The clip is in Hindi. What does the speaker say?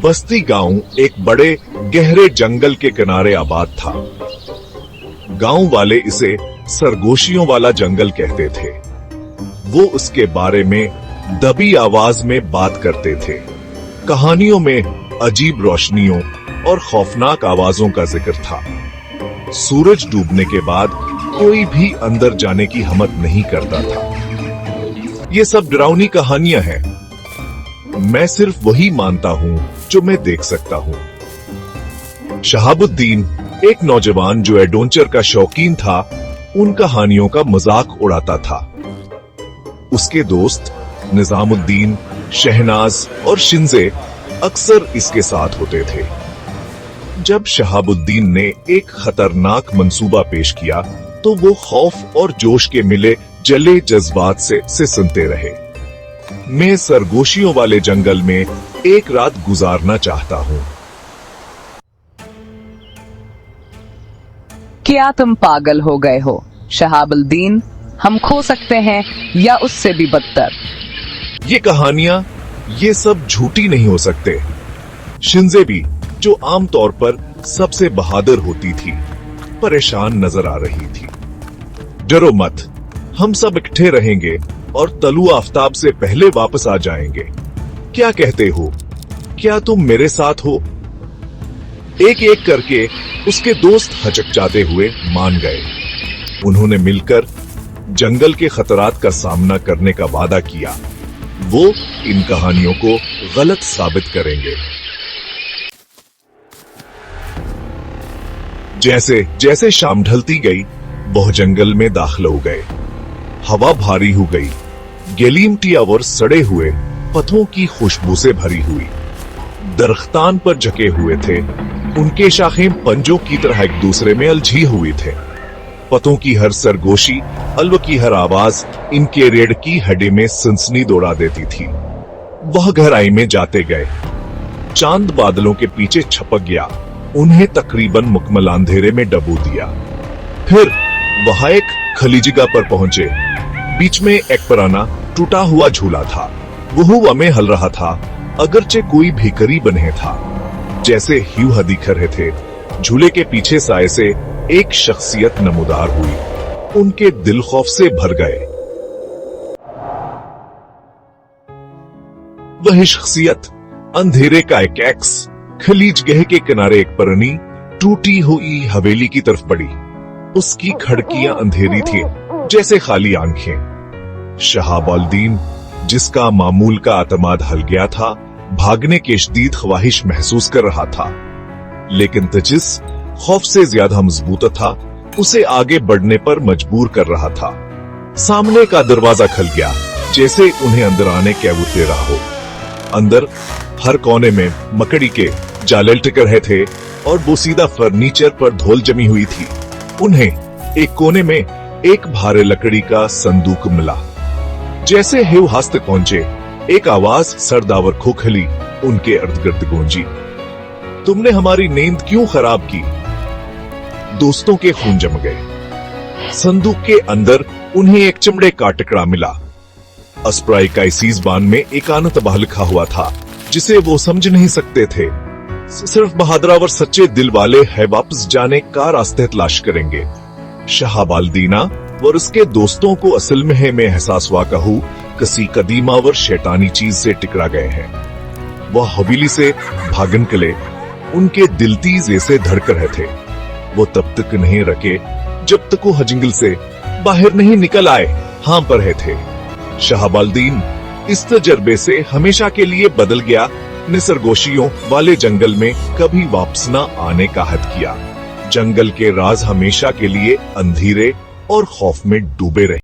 बस्ती गांव एक बड़े गहरे जंगल के किनारे आबाद था। गांव वाले इसे सरगोशियों वाला जंगल कहते थे। वो उसके बारे में दबी आवाज में बात करते थे। कहानियों में अजीब रोशनियों और खौफनाक आवाजों का जिक्र था। सूरज डूबने के बाद कोई भी अंदर जाने की हिम्मत नहीं करता था। ये सब डरावनी कहानियां हैं। मैं सिर्फ वही मानता हूं जो मैं देख सकता हूं। शहाबुद्दीन, एक नौजवान जो एडवेंचर का शौकीन था, उन कहानियों का मजाक उड़ाता था। उसके दोस्त निजामुद्दीन, शहनाज और शिंजे अक्सर इसके साथ होते थे। जब शहाबुद्दीन ने एक खतरनाक मंसूबा पेश किया तो वो खौफ और जोश के मिले जले जज्बात से सुनते रहे। मैं सरगोशियों वाले जंगल में एक रात गुजारना चाहता हूं। क्या तुम पागल हो गए हो शहाबुद्दीन? हम खो सकते हैं या उससे भी बदतर। ये कहानियां, ये सब झूठी नहीं हो सकते। शिंजे भी, जो आमतौर पर सबसे बहादुर होती थी, परेशान नजर आ रही थी। डरो मत, हम सब इकट्ठे रहेंगे और तलू आफताब से पहले वापस आ जाएंगे। क्या कहते हो? क्या तुम मेरे साथ हो? एक एक करके उसके दोस्त हचकचाते हुए मान गए। उन्होंने मिलकर जंगल के खतरात का सामना करने का वादा किया। वो इन कहानियों को गलत साबित करेंगे। जैसे जैसे शाम ढलती गई, वह जंगल में दाखिल हो गए। हवा भारी हो गई। गेलीमटिया और सड़े हुए पत्थरों की खुशबू से भरी हुई। दरख्तान पर झके हुए थे। उनके शाखें पंजों की तरह एक दूसरे में उलझी हुई थे। पत्तों की हर सरगोशी, अलव की हर आवाज इनके रीढ़ की हड्डी में सनसनी दौड़ा देती थी। वह गहराई में जाते गए। चांद बादलों के पीछे छपक गया, उन्हें तकरीबन मुकम्मल अंधेरे में डबो दिया। फिर वह एक खली जगह पर पहुंचे। बीच में एक पुराना टूटा हुआ झूला था। वो हवा में हल रहा था, अगरचे कोई भी करीब नहीं था। जैसे ही दिख रहे थे, झूले के पीछे साए से एक शख्सियत नमूदार हुई। उनके दिल खौफ से भर गए। वही शख्सियत अंधेरे का एक एक्स खलीज गह के किनारे एक पुरानी टूटी हुई हवेली की तरफ बढ़ी। उसकी खिड़कियां अंधेरी थी, जैसे खाली आंखें। शहाबुद्दीन, जिसका मामूल का अतमाद हल गया था, भागने की शदीद ख्वाहिश महसूस कर रहा था। लेकिन तजिस खौफ से ज्यादा मजबूत था, उसे आगे बढ़ने पर मजबूर कर रहा था। सामने का दरवाजा खुल गया, जैसे उन्हें अंदर आने की आवाज़ दे रहा हो। अंदर हर कोने में मकड़ी के जाले टिक रहे थे और बोसीदा फर्नीचर पर धूल जमी हुई थी। उन्हें एक कोने में एक भारे लकड़ी का संदूक मिला। जैसे ही वो हस्त पहुंचे, एक आवाज सरदावर खोखली उनके इर्द गिर्द गूंजी। तुमने हमारी नींद क्यों खराब की? दोस्तों के खून जम गए। संदूक के अंदर उन्हें एक चमड़े का टुकड़ा मिला। अस्प्राई का सीजबान में एक तबाह लिखा हुआ था, जिसे वो समझ नहीं सकते थे। सिर्फ बहादुर और सच्चे दिल वाले है वापस जाने का रास्ते तलाश करेंगे। शहाबुद्दीन और उसके दोस्तों को असल में एहसास हुआ कहूं किसी कदीमा और शैतानी चीज से टकरा गए हैं। वह हवेली से भागन के लिए उनके दिल तेजी से धड़क रहे थे। वो तब तक नहीं रखे जब तक वो जंगल से बाहर नहीं निकल आए। हाँ पर रहे थे। शहाबुद्दीन इस तजर्बे से हमेशा के लिए बदल गया। ने सरगोशियों वाले जंगल में कभी वापस न आने का हद किया। जंगल के राज हमेशा के लिए अंधेरे और खौफ में डूबे रहे।